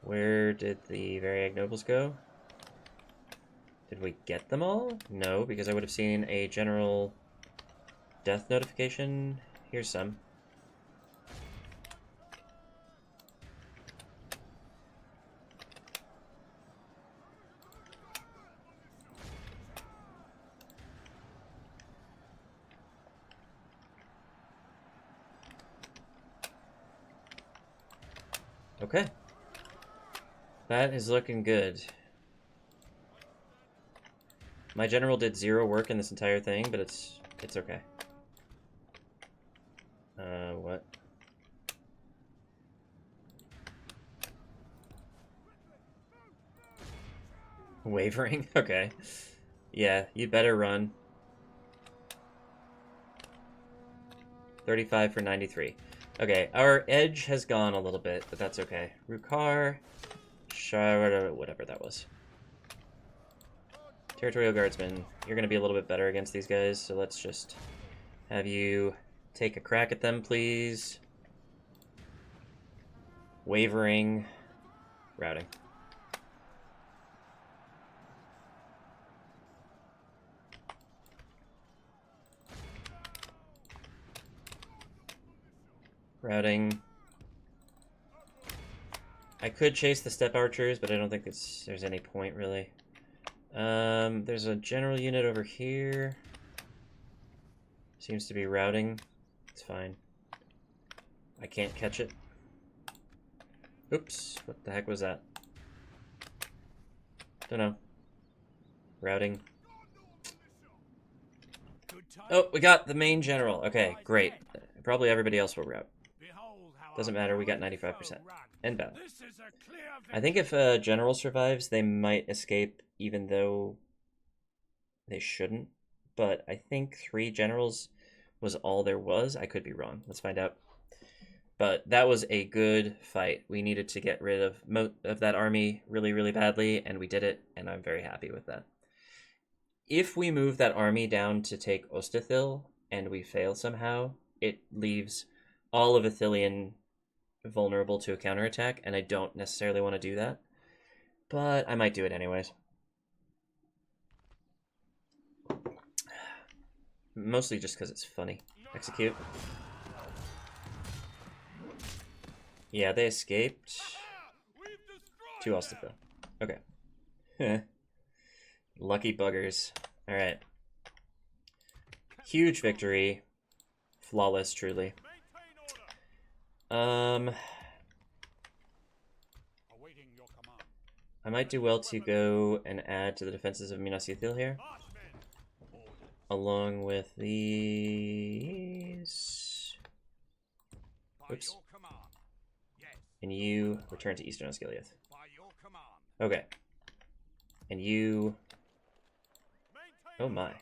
Where did the Variag Nobles go? Did we get them all? No, because I would have seen a general death notification. Here's some. Okay. That is looking good. My general did 0 work in this entire thing, but it's okay. What? Wavering? Okay. Yeah, you'd better run. 35 for 93. Okay, our edge has gone a little bit, but that's okay. Rukar, whatever that was. Territorial Guardsmen, you're going to be a little bit better against these guys, so let's just have you take a crack at them, please. Wavering. Routing. Routing. I could chase the Step Archers, but I don't think there's any point, really. There's a general unit over here. Seems to be routing. It's fine. I can't catch it. Oops, what the heck was that? Don't know. Routing. Oh, we got the main general. Okay, great. Probably everybody else will route. Doesn't matter, we got 95%. End battle. I think if a general survives, they might escape, even though they shouldn't. But I think 3 generals was all there was. I could be wrong. Let's find out. But that was a good fight. We needed to get rid of that army really, really badly, and we did it, and I'm very happy with that. If we move that army down to take Ostithil, and we fail somehow, it leaves all of Ithilien vulnerable to a counterattack, and I don't necessarily want to do that. But I might do it anyways. Mostly just because it's funny. Execute. Yeah, they escaped. To Ostithil. Okay. Lucky buggers. Alright. Huge victory. Flawless, truly. I might do well to go and add to the defenses of Minas Ithil here. Along with these... Oops. And you return to Eastern Osgiliath. By your command. Okay. And you... Maintain Oh my.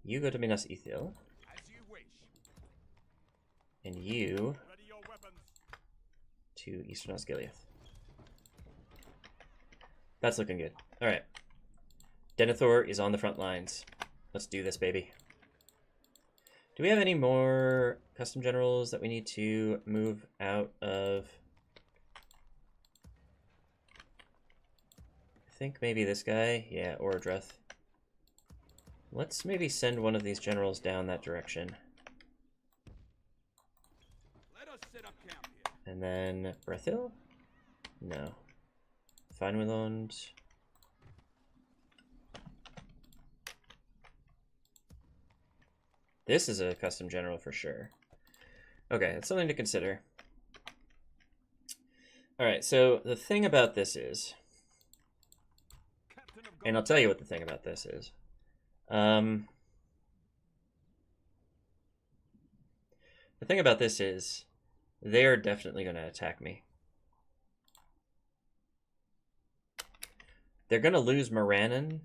You go to Minas Ithil. as you wish. And you Ready your weapons. to Eastern Osgiliath. That's looking good. Alright. Denethor is on the front lines. Let's do this, baby. Do we have any more custom generals that we need to move out of? I think maybe this guy. Yeah, Orodreth. Let's maybe send one of these generals down that direction. Let us set up camp here. And then Brethil? No. Finwilond. This is a custom general for sure. Okay, that's something to consider. Alright, so the thing about this is, Captain of and I'll tell you what the thing about this is. The thing about this is, they are definitely going to attack me. They're going to lose Morannon,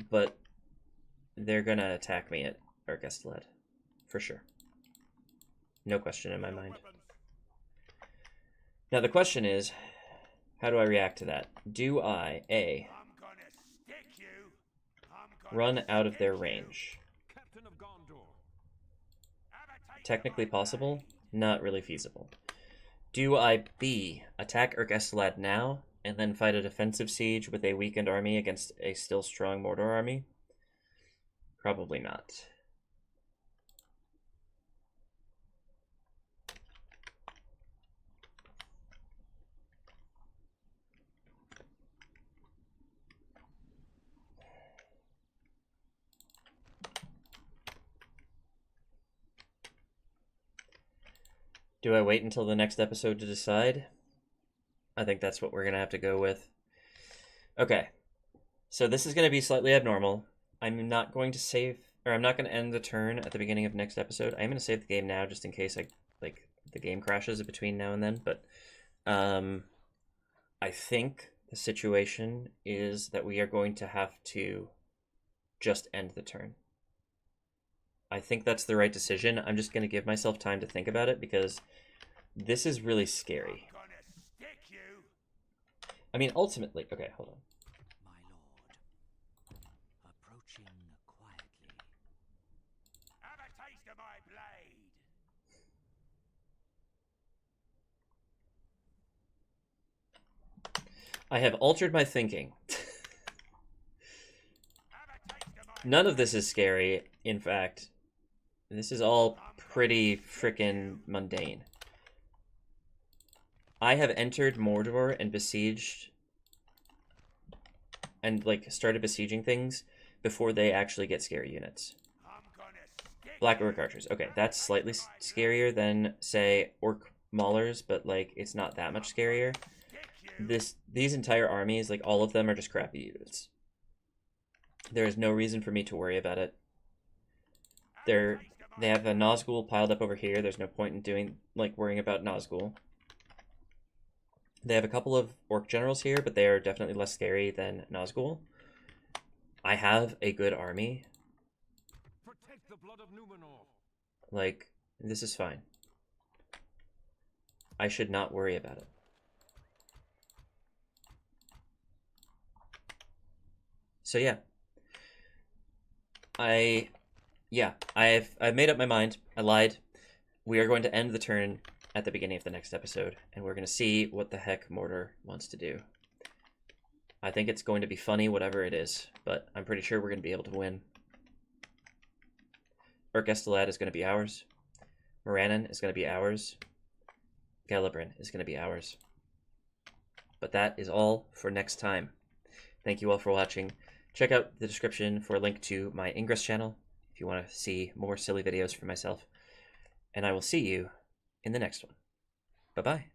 but they're going to attack me at Arkish, for sure. No question in my mind. Now the question is, how do I react to that? Do I, A, I'm gonna stick you. I'm gonna run out of their range? Captain of Gondor. Technically possible, not really feasible. Do I, B, attack Arkish now, and then fight a defensive siege with a weakened army against a still strong Mordor army? Probably not. Do I wait until the next episode to decide? I think that's what we're going to have to go with. Okay. So this is going to be slightly abnormal. I'm not going to save, or I'm not going to end the turn at the beginning of next episode. I'm going to save the game now just in case the game crashes between now and then. But I think the situation is that we are going to have to just end the turn. I think that's the right decision. I'm just going to give myself time to think about it because this is really scary. I'm gonna stick you. I mean, ultimately... Okay, hold on. My lord, approaching quietly. Have a taste of my blade. I have altered my thinking. Have a taste of my None of this is scary. In fact, this is all pretty freaking mundane. I have entered Mordor and besieged and started besieging things before they actually get scary units. I'm gonna stick Black Orc archers. Okay, that's slightly scarier than, say, Orc maulers, but it's not that much scarier. These entire armies, all of them are just crappy units. There is no reason for me to worry about it. They have a Nazgul piled up over here. There's no point in worrying about Nazgul. They have a couple of Orc generals here, but they are definitely less scary than Nazgul. I have a good army. Protect the blood of Numenor. This is fine. I should not worry about it. So yeah. I've made up my mind. I lied. We are going to end the turn at the beginning of the next episode, and we're going to see what the heck Mordor wants to do. I think it's going to be funny, whatever it is, but I'm pretty sure we're going to be able to win. Arkish is going to be ours. Morannon is going to be ours. Gelebrin is going to be ours. But that is all for next time. Thank you all for watching. Check out the description for a link to my Ingress channel if you want to see more silly videos from myself. And I will see you in the next one. Bye-bye.